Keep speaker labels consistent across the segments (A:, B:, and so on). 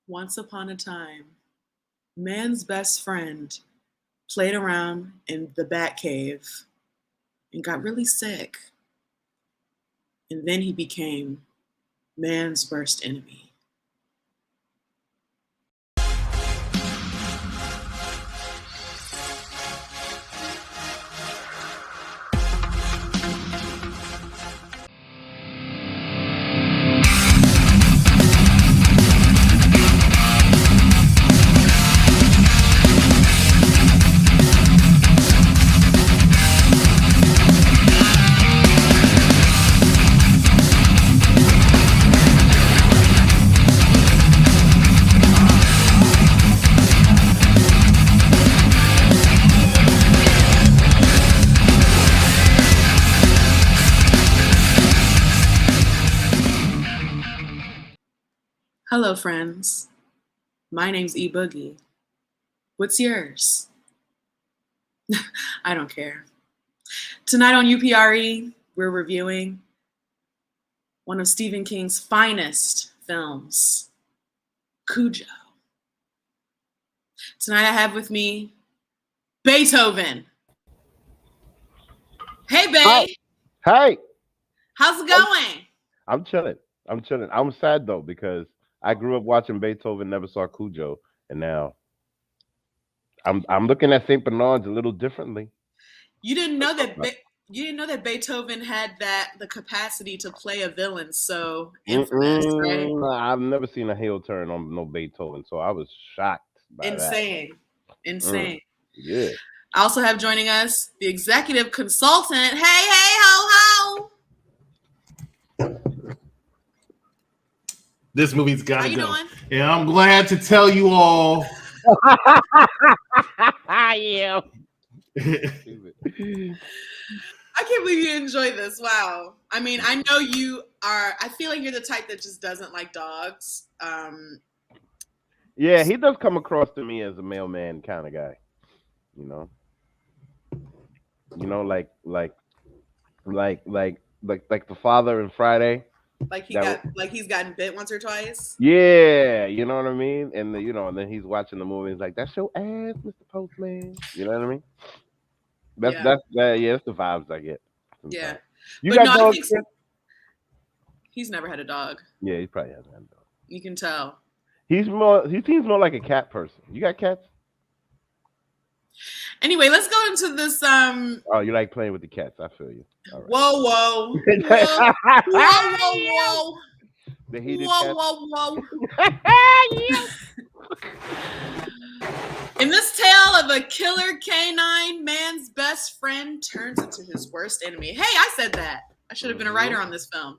A: Once upon a time, man's best friend played around in the bat cave and got really sick. And then he became man's worst enemy. Hello, friends. My name's E Boogie. What's yours? I don't care. Tonight on UPRE, we're reviewing one of Stephen King's finest films, Cujo. Tonight I have with me Beethoven. Hey, Bay.
B: Hey,
A: How's it going?
B: I'm chilling. I'm sad though because I grew up watching Beethoven, never saw Cujo, and now I'm looking at Saint Bernard's a little differently.
A: You didn't know that Beethoven had the capacity to play a villain so infamous, right?
B: I've never seen a heel turn on no Beethoven, so I was shocked by
A: Insane.
B: Yeah.
A: I also have joining us the executive consultant. Hey, ho, ho.
C: This movie's got to go.
A: Doing?
C: And I'm glad to tell you all.
B: Yeah.
A: I can't believe you enjoy this. Wow. I mean, I know you are. I feel like you're the type that just doesn't like dogs.
B: Yeah, he does come across to me as a mailman kind of guy. You know, like the father in Friday.
A: Like he's gotten bit once or twice.
B: Yeah, you know what I mean? And and then he's watching the movie and he's like, "That's your ass, Mr. Postman." You know what I mean? That's the vibes I get. Sometimes.
A: Yeah.
B: You got dogs?
A: He's never had a dog.
B: Yeah, he probably hasn't had a dog.
A: You can tell.
B: He seems more like a cat person. You got cats?
A: Anyway, let's go into this.
B: Oh, you like playing with the cats? I feel you. All right.
A: Whoa.
B: The heated
A: whoa. In this tale of a killer canine, man's best friend turns into his worst enemy. Hey, I said that. I should have been a writer on this film.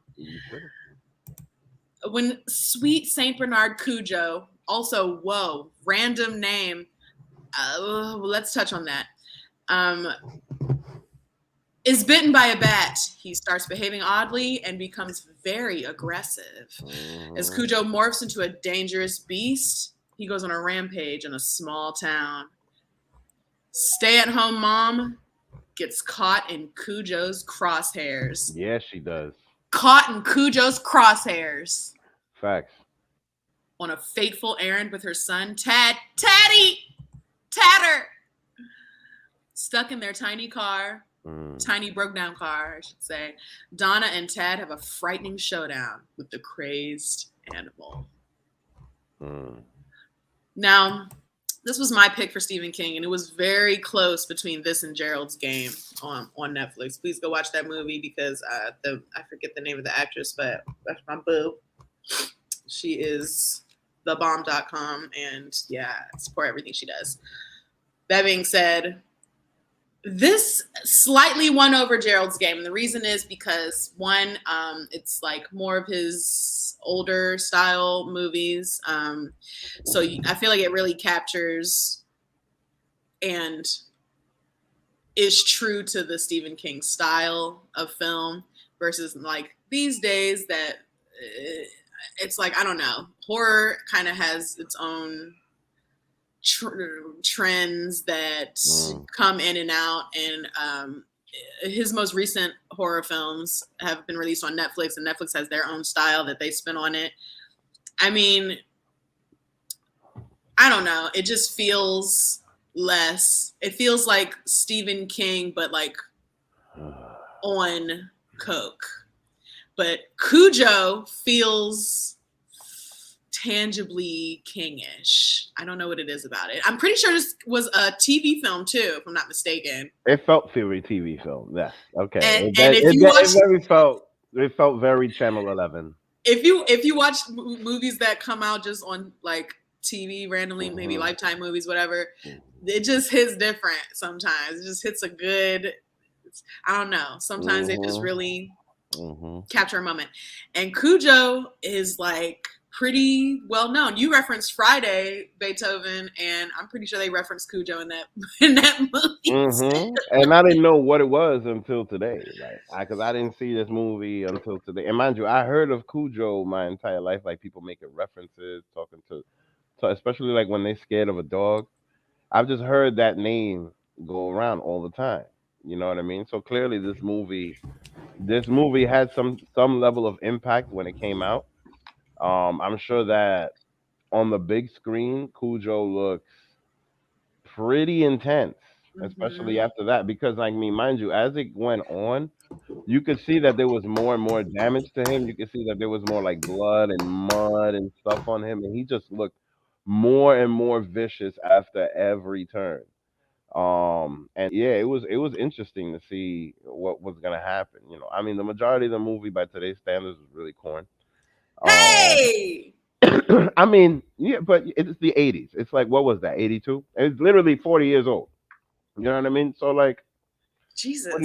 A: When sweet Saint Bernard Cujo, also, whoa, random name. Let's touch on that. Is bitten by a bat. He starts behaving oddly and becomes very aggressive. As Cujo morphs into a dangerous beast, he goes on a rampage in a small town. Stay-at-home mom gets caught in Cujo's crosshairs.
B: Yeah, she does.
A: Caught in Cujo's crosshairs.
B: Facts.
A: On a fateful errand with her son, Tatter. Stuck in their tiny car. Tiny broke down car, I should say. Donna and Tad have a frightening showdown with the crazed animal. Now, this was my pick for Stephen King, and it was very close between this and Gerald's Game on Netflix. Please go watch that movie because I forget the name of the actress, but that's my boo. She is thebomb.com, and yeah, support everything she does. That being said, this slightly won over Gerald's Game. And the reason is because, one, it's like more of his older style movies. So I feel like it really captures and is true to the Stephen King style of film versus like these days that it's like, I don't know, horror kind of has its own trends that come in and out, and his most recent horror films have been released on Netflix, and Netflix has their own style that they spin on it. I mean, I don't know. It just feels less. It feels like Stephen King, but like on coke. But Cujo feels tangibly Kingish. I don't know what it is about it. I'm pretty sure this was a TV film too, if I'm not mistaken.
B: It felt very TV film. Yes. Okay.
A: And if you watch,
B: It felt very Channel 11.
A: if you watch movies that come out just on like TV randomly, maybe Lifetime movies, whatever, it just hits different sometimes. It just hits a good. I don't know. Sometimes they just really capture a moment. And Cujo is like pretty well known. You referenced Friday, Beethoven, and I'm pretty sure they referenced Cujo in that movie.
B: And I didn't know what it was until today. Like, because I didn't see this movie until today. And mind you, I heard of Cujo my entire life. Like people making references, talking to especially like when they scared of a dog. I've just heard that name go around all the time. You know what I mean? So clearly, this movie had some level of impact when it came out. I'm sure that on the big screen, Cujo looks pretty intense, especially after that. Because, like me, mind you, as it went on, you could see that there was more and more damage to him. You could see that there was more like blood and mud and stuff on him, and he just looked more and more vicious after every turn. And yeah, it was interesting to see what was gonna happen. You know, I mean, the majority of the movie by today's standards was really corn. Um,
A: Hey,
B: I mean, yeah, but it's the '80s. It's like what was that? '82. It's literally 40 years old. You know what I mean? So like,
A: Jesus.
B: what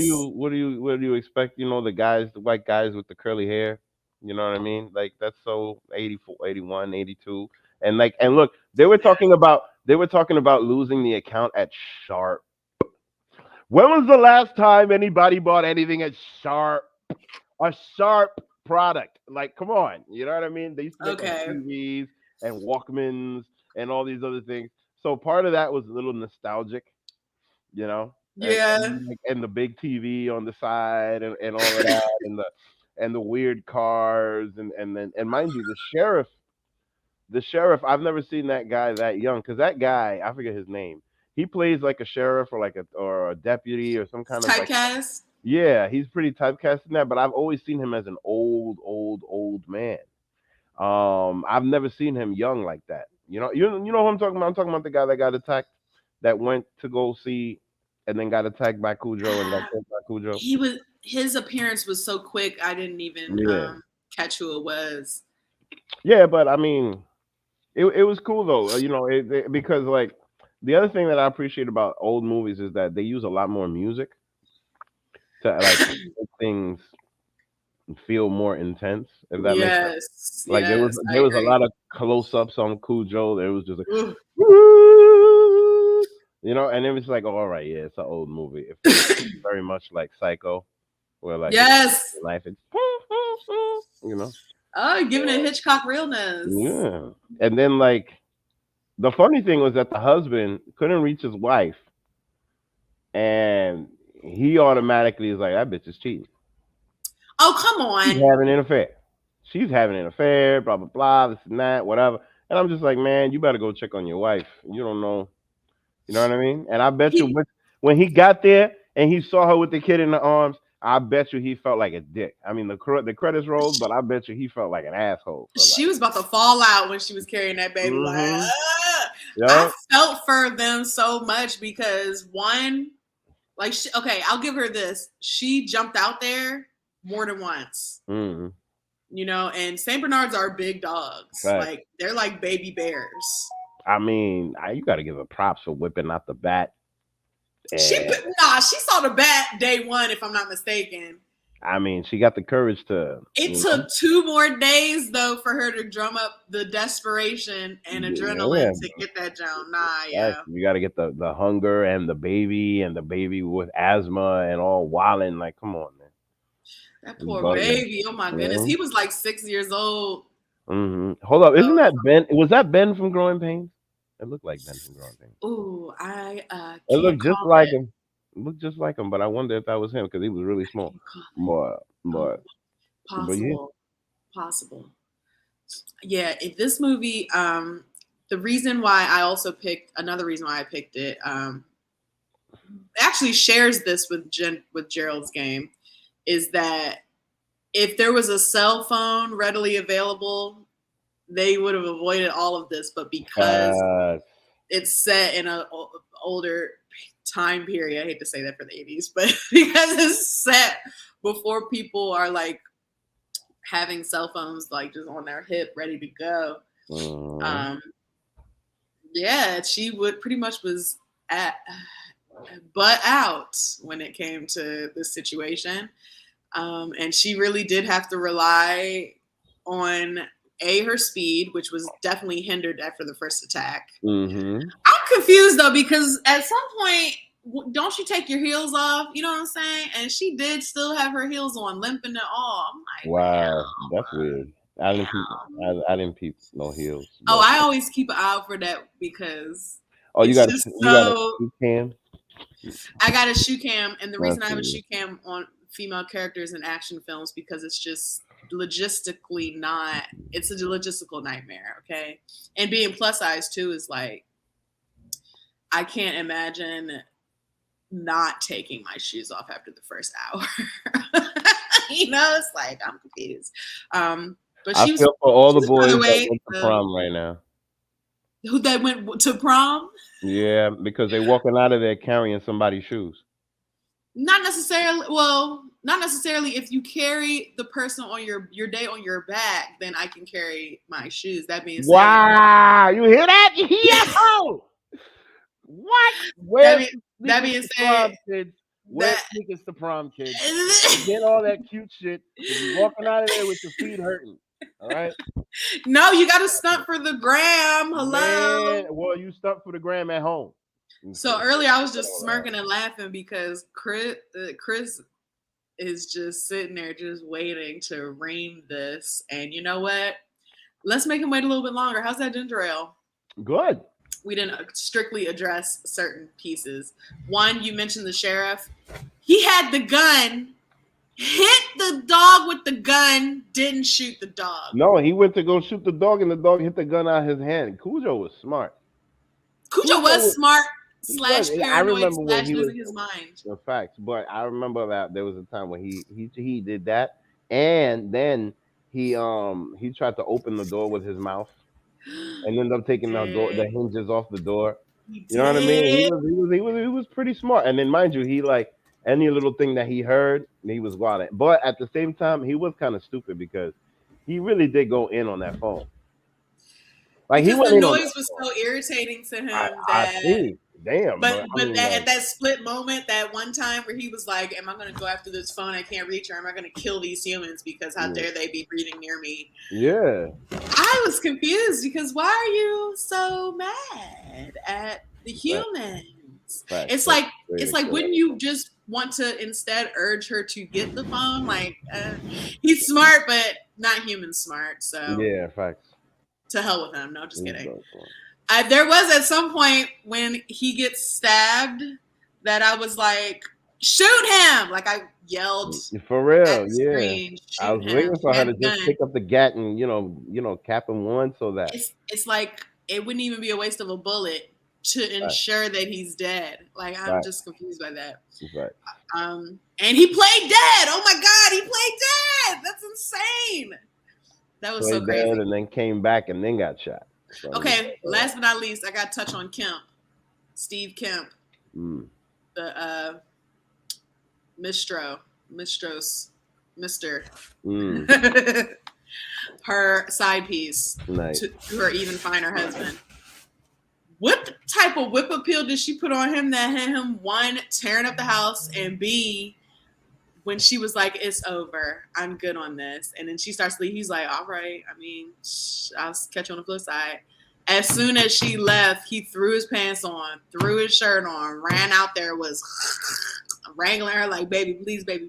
B: do you expect? You know, the white guys with the curly hair. You know what I mean? Like that's so 84, 81, 82. And look, they were talking about losing the account at Sharp. When was the last time anybody bought anything at Sharp? A Sharp product. Like, come on. You know what I mean? They used to make like
A: Okay.
B: TVs and Walkmans and all these other things. So part of that was a little nostalgic, you know,
A: Yeah.
B: and the big TV on the side and all of that and the weird cars and mind you, the sheriff, I've never seen that guy that young because that guy, I forget his name. He plays like a sheriff or like a deputy or some kind of like
A: Typecast.
B: yeah, he's pretty typecast in that, but I've always seen him as an old man. I've never seen him young like that. You know who I'm talking about? I'm talking about the guy that got attacked, that went to go see, and then got attacked by Cujo and got killed by Cujo.
A: His appearance was so quick I didn't even
B: Yeah,
A: catch who it was.
B: yeah, but I mean, it was cool though. Because like the other thing that I appreciate about old movies is that they use a lot more music to like make things feel more intense, if that makes sense.
A: Yes,
B: Like
A: yes, I
B: there was a
A: agree.
B: lot of close ups on Cujo. There was just like
A: Ugh.
B: and it was like, oh, all right, yeah, it's an old movie. It feels very much like Psycho, where like it's
A: Yes.
B: life, it's you know,
A: Oh, giving it Hitchcock realness.
B: yeah. And then like the funny thing was that the husband couldn't reach his wife, and he automatically is like, that bitch is cheating.
A: Oh, come
B: She's
A: on.
B: having an affair. She's having an affair, blah, blah, blah, this and that, whatever. And I'm just like, man, you better go check on your wife. You don't know. You know what I mean? And I bet you
A: He,
B: when he got there and he saw her with the kid in the arms, I bet you he felt like a dick. I mean, the credits rolled, but I bet you he felt like an asshole for
A: she
B: like.
A: was about to fall out when she was carrying that baby. Like,
B: Mm-hmm.
A: I
B: Yeah.
A: felt for them so much because one, like, okay, I'll give her this. She jumped out there more than once.
B: Mm-hmm.
A: And Saint Bernards are big dogs.
B: Right.
A: Like, they're like baby bears.
B: I mean, you got to give her props for whipping out the bat.
A: She
B: And
A: saw the bat day one, if I'm not mistaken.
B: I mean, she got the courage to.
A: It took 2 more days though for her to drum up the desperation and adrenaline to get that jump. Nah, yeah.
B: You got to get the hunger and the baby with asthma and all wilding. Like, come on, man.
A: That
B: You
A: poor
B: bugging.
A: baby. Oh my goodness. He was like 6 years old.
B: Mm-hmm. Hold up, isn't that Ben? Was that Ben from Growing Pains? It looked like Ben from Growing Pains.
A: Ooh, I
B: It
A: can't
B: looked just
A: call
B: like
A: it.
B: him. It looked just like him, but I wonder if that was him because he was really small. But yeah.
A: Possible. Yeah, if this movie the reason why I also picked another reason why I picked it actually shares this with Gerald's game is that if there was a cell phone readily available, they would have avoided all of this. But because it's set in an older time period, I hate to say that for the 80s, but because it's set before people are like having cell phones like just on their hip, ready to go. Yeah, she would pretty much was butt out when it came to this situation. And she really did have to rely on her speed, which was definitely hindered after the first attack.
B: Mm-hmm.
A: I'm confused though, because at some point, don't you take your heels off? You know what I'm saying? And she did still have her heels on, limping and all. I'm like,
B: wow, that's weird. I didn't peep no heels.
A: But... Oh, I always keep an eye out for that because
B: you got a shoe cam?
A: I got a shoe cam, and the reason I have a shoe cam on female characters in action films because it's just logistically it's a logistical nightmare, okay? And being plus size too is like, I can't imagine not taking my shoes off after the first hour. You know, it's like, I'm confused. But
B: I feel for all the boys that went to prom right now.
A: Who that went to prom?
B: Yeah, because they're walking out of there carrying somebody's shoes.
A: Not necessarily. Well, not necessarily. If you carry the person on your day on your back, then I can carry my shoes. That being said,
B: wow, you hear that? Yeah. What?
A: That being said,
B: wear sneakers to prom, kids. Get all that cute shit. You're walking out of there with your feet hurting. All right.
A: No, you got to stunt for the gram. Hello.
B: Man, well, you stunt for the gram at home.
A: So earlier I was just smirking and laughing because Chris is just sitting there just waiting to ream this. And you know what? Let's make him wait a little bit longer. How's that ginger ale?
B: Good.
A: We didn't strictly address certain pieces. One, you mentioned the sheriff. He had the gun, hit the dog with the gun, didn't shoot the dog.
B: No, he went to go shoot the dog, and the dog hit the gun out of his hand. Cujo was smart.
A: Cujo was smart. /
B: I remember when he
A: losing his mind.
B: The facts, but I remember that there was a time when he did that, and then he tried to open the door with his mouth, and ended up taking the hinges off the door. You know what I mean? He was pretty smart, and then mind you, he like any little thing that he heard, he was wild. But at the same time, he was kind of stupid because he really did go in on that phone. Like
A: because the noise was so irritating to him
B: I see. Damn.
A: But at that split moment, that one time where he was like, am I going to go after this phone? I can't reach her. Am I going to kill these humans because how dare they be breathing near me?
B: Yeah.
A: I was confused because why are you so mad at the humans? Right. It's like wouldn't you just want to instead urge her to get the phone? Like he's smart, but not human smart. So
B: yeah, facts.
A: To hell with him. No, just kidding. There was at some point when he gets stabbed that I was like, shoot him! Like I yelled
B: for real,
A: at the screen,
B: I was waiting for her to just pick up the gat and you know cap him one so that
A: it's like it wouldn't even be a waste of a bullet to ensure that he's dead. Like I'm just confused by that.
B: Right.
A: And he played dead. Oh my god, he played dead. That's insane. That was so crazy.
B: And then came back and then got shot. So,
A: okay, last but not least, I got to touch on Kemp. Steve Kemp. The Mr. Her side piece to her even finer husband. What type of whip appeal did she put on him that had him, one, tearing up the house, and B, when she was like, it's over, I'm good on this. And then she starts to leave. He's like, all right, I mean, I'll catch you on the flip side. As soon as she left, he threw his pants on, threw his shirt on, ran out there, was wrangling her like, baby,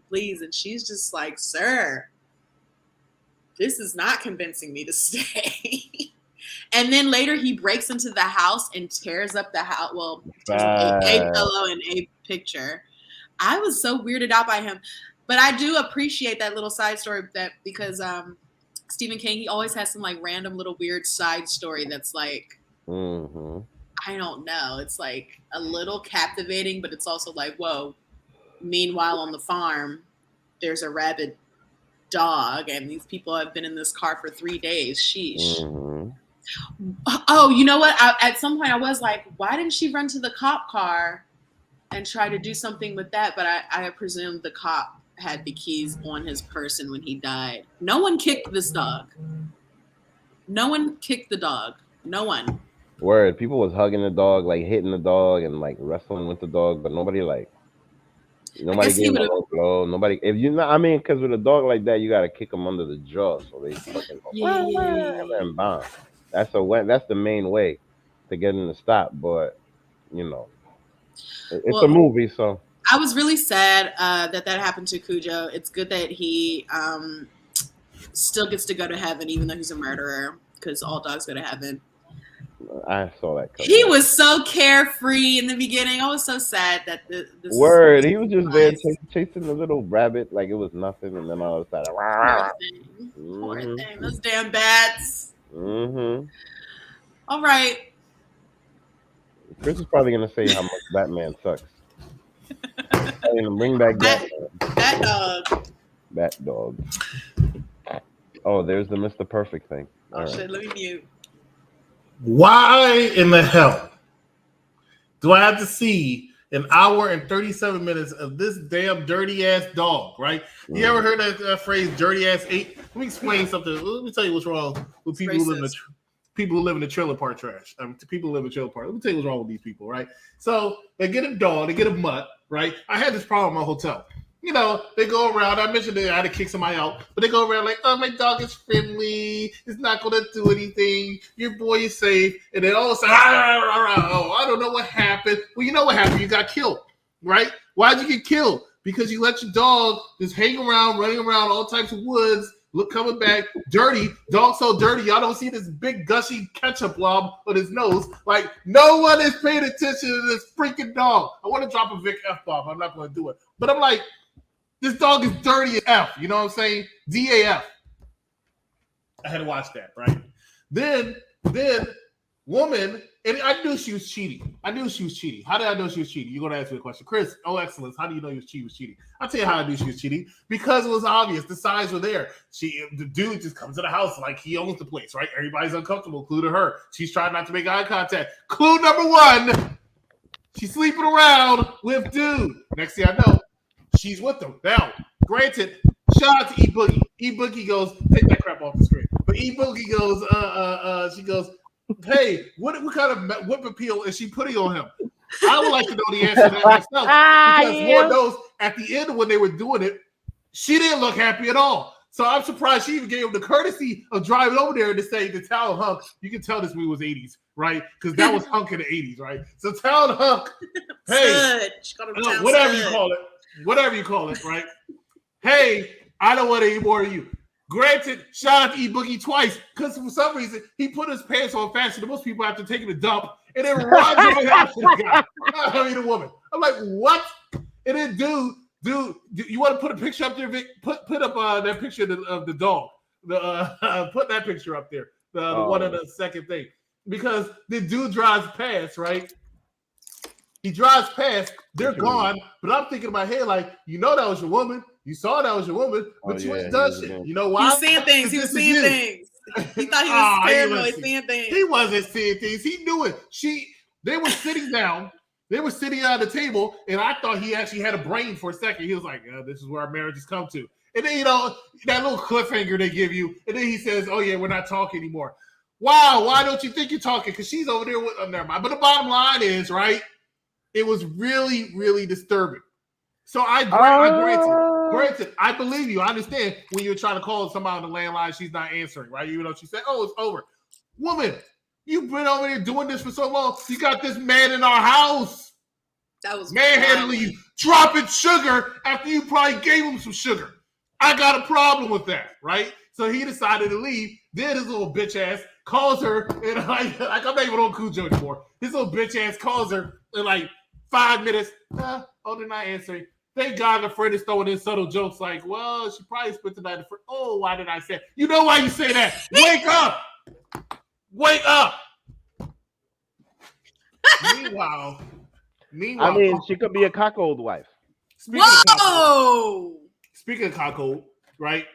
A: please. And she's just like, sir, this is not convincing me to stay. And then later he breaks into the house and tears up the house. Well, a pillow and a picture. I was so weirded out by him. But I do appreciate that little side story because Stephen King, he always has some like random little weird side story that's like
B: Mm-hmm.
A: I don't know. It's like a little captivating, but it's also like, whoa. Meanwhile, on the farm, there's a rabid dog, and these people have been in this car for 3 days. Sheesh.
B: Mm-hmm.
A: Oh, you know what? At some point, I was like, why didn't she run to the cop car and try to do something with that? But I presumed the cop had the keys on his person when he died. No one kicked this dog. No one kicked the dog. No one.
B: Word. People was hugging the dog, like hitting the dog and like wrestling with the dog, but
A: I
B: nobody
A: guess he
B: gave him
A: would
B: a
A: have.
B: low blow. Nobody. If you know, I mean, because with a dog like that, you gotta kick them under the jaw so they fucking go
A: Yeah,
B: wah,
A: yeah,
B: wah,
A: yeah,
B: and
A: yeah.
B: then bomb. That's the main way to get them to stop. But you know, it's a
A: Well,
B: movie, so
A: I was really sad that happened to Cujo. It's good that he still gets to go to heaven, even though he's a murderer, because all dogs go to heaven.
B: I saw that
A: He
B: coming.
A: was so carefree in the beginning. I was so sad that this
B: Word. He was just there
A: nice.
B: chasing the little rabbit like it was nothing, and then all of a sudden,
A: Poor thing. Poor
B: mm-hmm,
A: thing. Those damn bats.
B: mm-hmm.
A: All right.
B: Chris is probably gonna say how much Batman sucks. Probably gonna bring back
A: Bat,
B: Batman.
A: bat dog.
B: Bat dog. Oh, there's the Mr. Perfect thing. All
A: Oh,
B: right.
A: shit. Let me mute.
C: Why in the hell do I have to see an hour and 37 minutes of this damn dirty ass dog, right? You ever heard that phrase, dirty ass ape? Let me explain something. Let me tell you what's wrong with people who live in the people who live in the trailer park trash. People who live in trailer park. Let me tell you what's wrong with these people, right? So they get a dog, they get a mutt, right? I had this problem in my hotel. You know, they go around. I mentioned that I had to kick somebody out, but they go around like, "Oh, my dog is friendly. It's not going to do anything. Your boy is safe." And then all of a sudden, oh, I don't know what happened. Well, you know what happened. You got killed, right? Why'd you get killed? Because you let your dog just hang around, running around all types of woods, coming back dirty. Dog so dirty, y'all don't see this big gushy ketchup blob on his nose. Like, no one is paying attention to this freaking dog. I want to drop a Vic F-bomb. I'm not going to do it. But I'm like, this dog is dirty as F. You know what I'm saying? DAF. I had to watch that, right? Then, woman, and I knew she was cheating. How did I know she was cheating? You're going to ask me a question. Chris, excellence. How do you know she was cheating? I'll tell you how I knew she was cheating. Because it was obvious. The signs were there. The dude just comes to the house like he owns the place, right? Everybody's uncomfortable, including her. She's trying not to make eye contact. Clue number one, she's sleeping around with dude. Next thing I know, she's with them. Now, granted, shout out to E-Boogie. E-Boogie goes, take that crap off the screen. But E-Boogie goes, she goes, hey, what kind of whip appeal is she putting on him? I would like to know the answer to that myself. Because Lord knows, at the end when they were doing it, she didn't look happy at all. So I'm surprised she even gave him the courtesy of driving over there to say to Talon Hunk, you can tell this movie was 80s, right? Because that was Hunk in the 80s, right? So Talon Hunk, hey, whatever you call it, right? Hey, I don't want any more of you. Granted, shout out to E-Boogie twice, because for some reason, he put his pants on faster than most people after taking a dump, and then runs over the house to the guy. I mean, the woman. I'm like, what? And then, dude, you want to put a picture up there, Vic? Put up that picture of the dog. Put that picture up there. The one of the second thing. Because the dude drives past, right? He drives past, they're gone, but I'm thinking in my head, like, you know that was your woman. You saw that was your woman, but you ain't done shit. You know why?
A: He was seeing things. He was seeing things. He thought he was paranoid, seeing things.
C: He wasn't seeing things. He knew it. They were sitting down. They were sitting at the table, and I thought he actually had a brain for a second. He was like, this is where our marriage has come to. And then, that little cliffhanger they give you, and then he says, oh, yeah, we're not talking anymore. Wow, why don't you think you're talking? Because she's over there with, never mind. But the bottom line is, right, it was really, really disturbing. So I granted, I believe you. I understand when you're trying to call somebody on the landline, she's not answering, right? Even though she said, oh, it's over. Woman, you've been over there doing this for so long. You got this man in our house.
A: That was
C: manhandling you, dropping sugar after you probably gave him some sugar. I got a problem with that, right? So he decided to leave. Then his little bitch ass calls her, and like I'm not even on Cujo anymore. His little bitch ass calls her in like 5 minutes. They're not answering. Thank God the friend is throwing in subtle jokes like, well, she probably spent the night. Oh, why did I say? You know why you say that? Wake up! Wake up! Meanwhile,
B: I mean, she could be a cuckold wife.
A: Whoa!
C: Speaking of cuckold, right?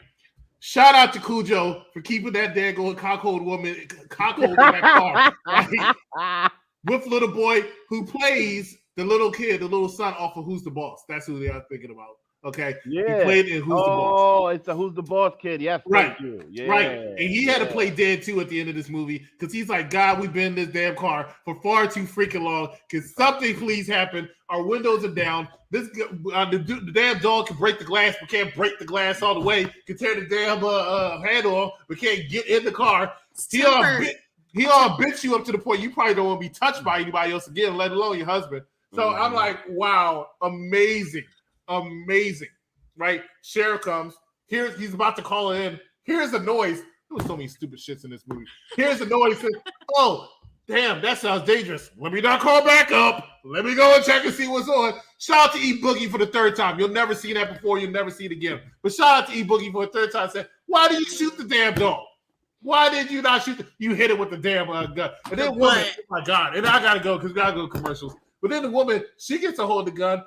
C: Shout out to Cujo for keeping that daggone cuckold woman cuckold in that car, right? With little boy who plays the little kid, the little son off of Who's the Boss. That's who they are thinking about. Okay.
B: Yeah.
C: He played in Who's the Boss.
B: Oh, it's a Who's the Boss kid. Yes,
C: right.
B: Thank you. Yeah.
C: Right. And he had to play dead too at the end of this movie because he's like, God, we've been in this damn car for far too freaking long. Can something please happen? Our windows are down. This the damn dog can break the glass, but can't break the glass all the way. Can tear the damn handle off, but can't get in the car. He all bit you up to the point you probably don't want to be touched by anybody else again, let alone your husband. So I'm like, wow, amazing, right? Sheriff comes. He's about to call it in. Here's the noise. There was so many stupid shits in this movie. Here's the noise. Oh, damn, that sounds dangerous. Let me not call back up. Let me go and check and see what's on. Shout out to E Boogie for the third time. You'll never see that before. You'll never see it again. But shout out to E Boogie for the third time. Said, why did you shoot the damn dog? Why did you not shoot? You hit it with the damn gun. And then woman, oh my God. And I got to go because we got to go commercials. But then the woman, she gets a hold of the gun.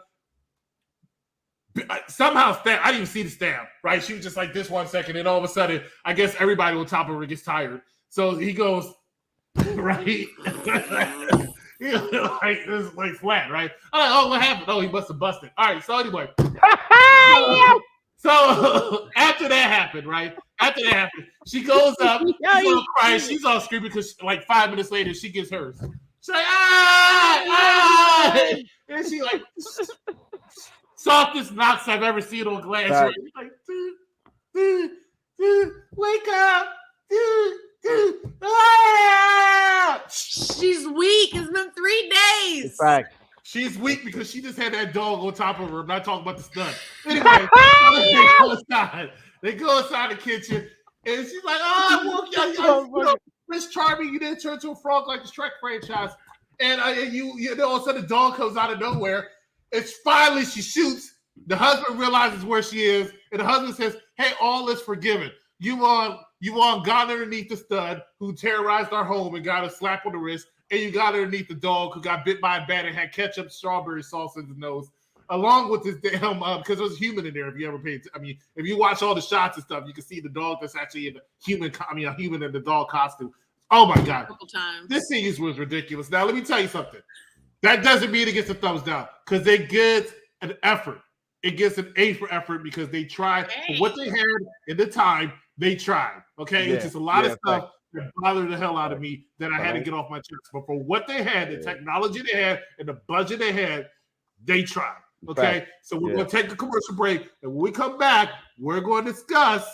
C: Somehow stab. I didn't even see the stab, right? She was just like this 1 second. And all of a sudden, I guess everybody on top of her gets tired. So he goes, right? like flat, right? I'm like, oh, what happened? Oh, he must have busted. All right, so anyway. So after that happened, right? After that happened, she goes up, she's all crying, she's all screaming because like 5 minutes later, she gets hers. She's like, ah! And she like softest knocks I've ever seen on glass. Right. Like, wake up, ah!
A: She's weak. It's been 3 days.
B: Fact.
C: She's weak because she just had that dog on top of her. I'm not talking about the stun. Anyway, they go inside the kitchen, and she's like, "Oh, I woke you, Prince Charming. You didn't turn to a frog like the Shrek franchise." And you all of a sudden, the dog comes out of nowhere. It's finally she shoots. The husband realizes where she is, and the husband says, "Hey, all is forgiven. You got underneath the stud who terrorized our home and got a slap on the wrist, and you got underneath the dog who got bit by a bat and had ketchup, strawberry sauce in his nose, along with this damn because there was a human in there. If you ever paid, if you watch all the shots and stuff, you can see the dog that's actually in the human. A human in the dog costume. Oh my God,
A: a couple times. This
C: scene was ridiculous. Now let me tell you something. That doesn't mean it gets a thumbs down because they get an effort. It gets an A for effort because they tried what they had in the time. They tried. Okay, it's just a lot of stuff that bothered the hell out of me that I had to get off my chest. But for what they had, the technology they had, and the budget they had, they tried. Okay, so we're going to take a commercial break, and when we come back, we're going to discuss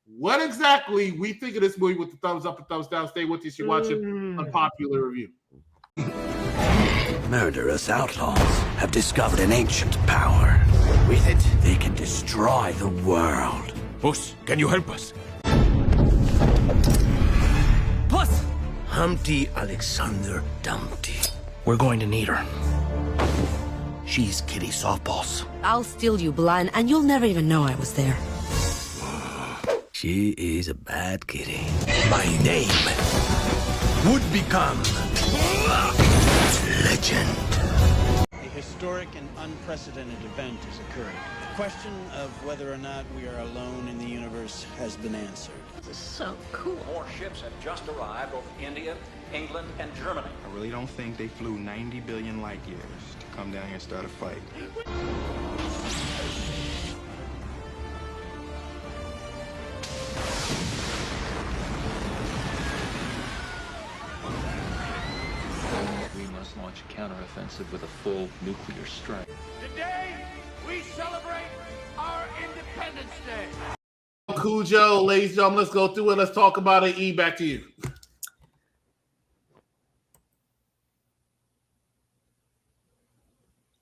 C: what exactly we think of this movie with the thumbs up and thumbs down. Stay with us. You're watching Unpopular Review.
D: Murderous outlaws have discovered an ancient power. With it, they can destroy the world.
E: Puss, can you help us?
D: Puss! Humpty Alexander Dumpty. We're going to need her. She's Kitty Softballs.
F: I'll steal you blind, and you'll never even know I was there.
D: She is a bad kitty. My name would become legend.
G: A historic and unprecedented event is occurring. The question of whether or not we are alone in the universe has been answered.
F: This is so cool.
H: More ships have just arrived over India, England, and Germany.
I: I really don't think they flew 90 billion light years to come down here and start a fight.
J: We must launch a counteroffensive with a full nuclear strike.
E: Today, we celebrate our Independence Day.
C: Cujo, ladies and gentlemen, let's go through it. Let's talk about it. E, back to you.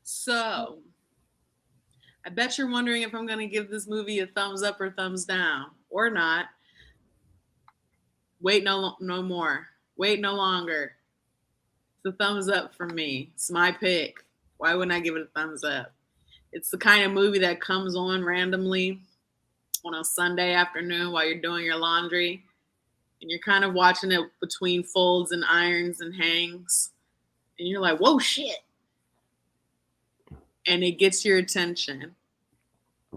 A: So, I bet you're wondering if I'm going to give this movie a thumbs up or thumbs down, or not. Wait no more. Wait no longer. It's a thumbs up for me. It's my pick. Why wouldn't I give it a thumbs up? It's the kind of movie that comes on randomly on a Sunday afternoon while you're doing your laundry, and you're kind of watching it between folds and irons and hangs, and you're like, whoa, shit. And it gets your attention.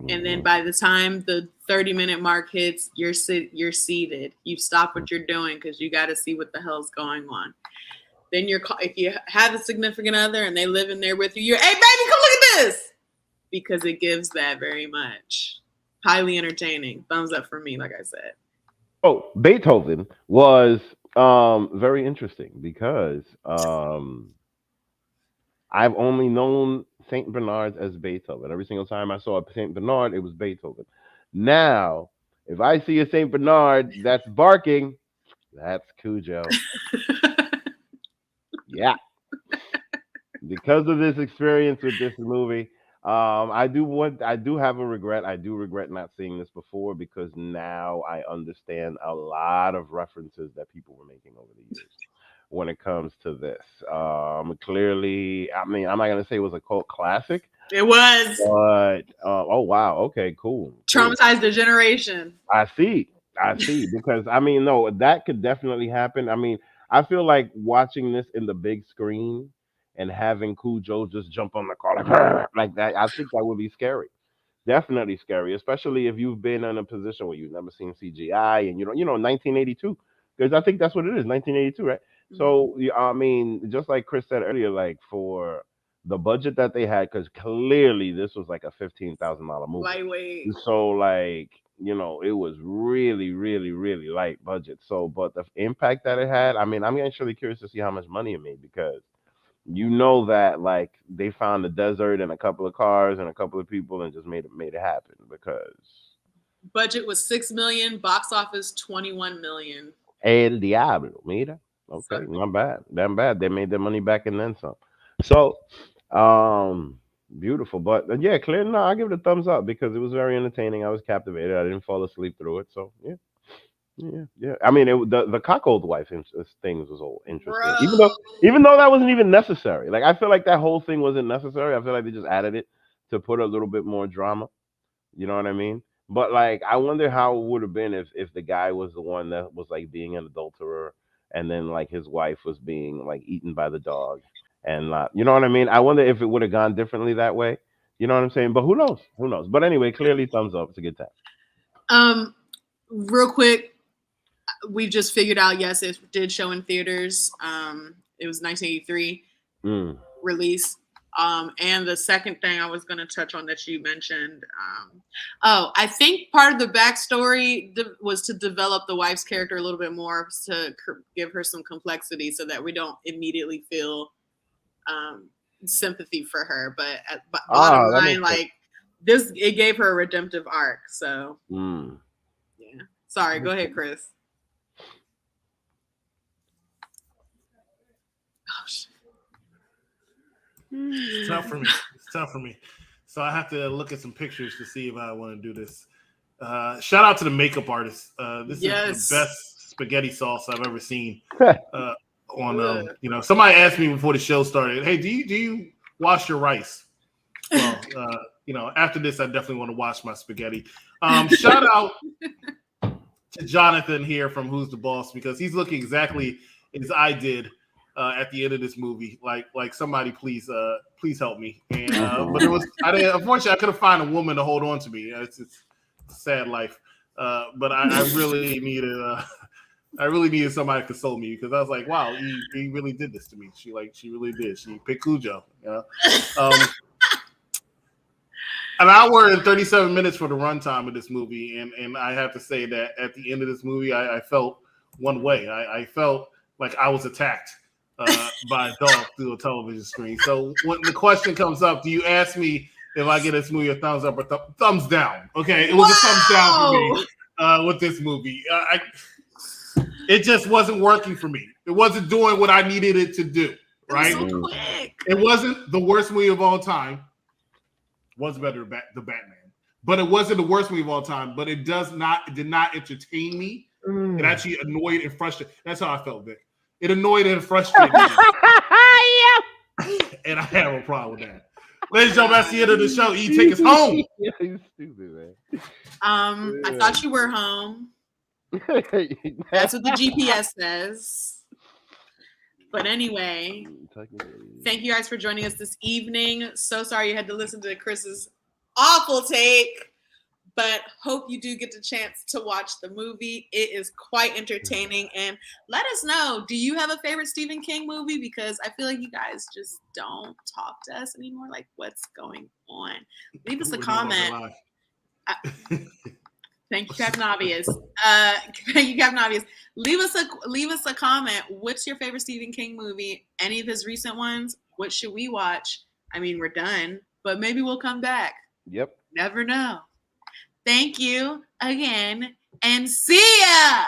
A: And then by the time the 30-minute mark hits, you're seated. You stop what you're doing because you got to see what the hell's going on. Then if you have a significant other and they live in there with you, you're, hey, baby, come look at this. Because it gives that very much. Highly entertaining. Thumbs up for me, like I said.
B: Oh, Beethoven was very interesting because I've only known Saint Bernards as Beethoven. Every single time I saw a Saint Bernard, it was Beethoven. Now, if I see a Saint Bernard that's barking, that's Cujo. Yeah. Because of this experience with this movie, I do have a regret. I do regret not seeing this before because now I understand a lot of references that people were making over the years when it comes to this. Clearly, I mean, I'm not gonna say it was a cult classic.
A: It was.
B: But oh wow, okay, cool.
A: Traumatized a generation.
B: I see. Because I mean, no, that could definitely happen. I mean, I feel like watching this in the big screen and having Cujo just jump on the car like that. I think that would be scary. Definitely scary, especially if you've been in a position where you've never seen CGI and 1982, because I think that's what it is, 1982, right? Mm-hmm. So I mean, just like Chris said earlier, like for the budget that they had, because clearly this was like a $15,000 movie.
A: Lightweight.
B: So like it was really, really, really light budget. So, but the impact that it had, I mean, I'm actually curious to see how much money it made because that like they found the desert and a couple of cars and a couple of people and just made it happen because
A: budget was $6 million, box office $21 million.
B: El Diablo, mira. Okay, not bad. Damn bad. They made their money back and then some. So, beautiful. But yeah, clear. No, I give it a thumbs up because it was very entertaining. I was captivated. I didn't fall asleep through it. So yeah. Yeah. I mean, the cuckold wife things was all interesting, even though that wasn't even necessary. Like I feel like that whole thing wasn't necessary. I feel like they just added it to put a little bit more drama. You know what I mean? But like, I wonder how it would have been if the guy was the one that was like being an adulterer, and then like his wife was being like eaten by the dog, and you know what I mean? I wonder if it would have gone differently that way. You know what I'm saying? But who knows? Who knows? But anyway, clearly thumbs up. It's a good time.
A: Real quick. We've just figured out, yes, it did show in theaters. It was 1983 release. And the second thing I was going to touch on that you mentioned, I think part of the backstory was to develop the wife's character a little bit more, to give her some complexity so that we don't immediately feel sympathy for her. But bottom line, like this, it gave her a redemptive arc. So, yeah. Sorry, go ahead, Chris.
C: It's tough for me. So I have to look at some pictures to see if I want to do this. Shout out to the makeup artist. This is the best spaghetti sauce I've ever seen. Somebody asked me before the show started, "Hey, do you wash your rice?" Well, after this, I definitely want to wash my spaghetti. Shout out to Jonathan here from Who's the Boss because he's looking exactly as I did. At the end of this movie, like somebody please help me. And but unfortunately I couldn't find a woman to hold on to me. It's a sad life. But I really needed somebody to console me because I was like, wow, he really did this to me. She really did. She picked Cujo, an hour and 37 minutes for the runtime of this movie, and I have to say that at the end of this movie, I felt one way. I felt like I was attacked by a dog through a television screen. So when the question comes up, do you ask me if I get this movie a thumbs up or thumbs down? Okay, it was a thumbs down for me with this movie. It just wasn't working for me. It wasn't doing what I needed it to do. Right?
A: So quick.
C: It wasn't the worst movie of all time. It was better than the Batman, but it wasn't the worst movie of all time. But it did not entertain me. It actually annoyed and frustrated. That's how I felt, Vic. It annoyed and frustrated me. And I have a problem with that. Ladies and gentlemen, that's the end of the show. E, take us home.
B: You stupid, man.
A: I thought you were home. That's what the GPS says. But anyway,
B: Technically.
A: thank you guys for joining us this evening. So sorry you had to listen to Chris's awful take, but hope you do get the chance to watch the movie. It is quite entertaining. And let us know, do you have a favorite Stephen King movie? Because I feel like you guys just don't talk to us anymore. Like, what's going on? Leave us a comment. Thank you, Captain Obvious. Thank you, Captain Obvious. Leave us a comment. What's your favorite Stephen King movie? Any of his recent ones? What should we watch? I mean, we're done, but maybe we'll come back.
B: Yep.
A: Never know. Thank you again, and see ya!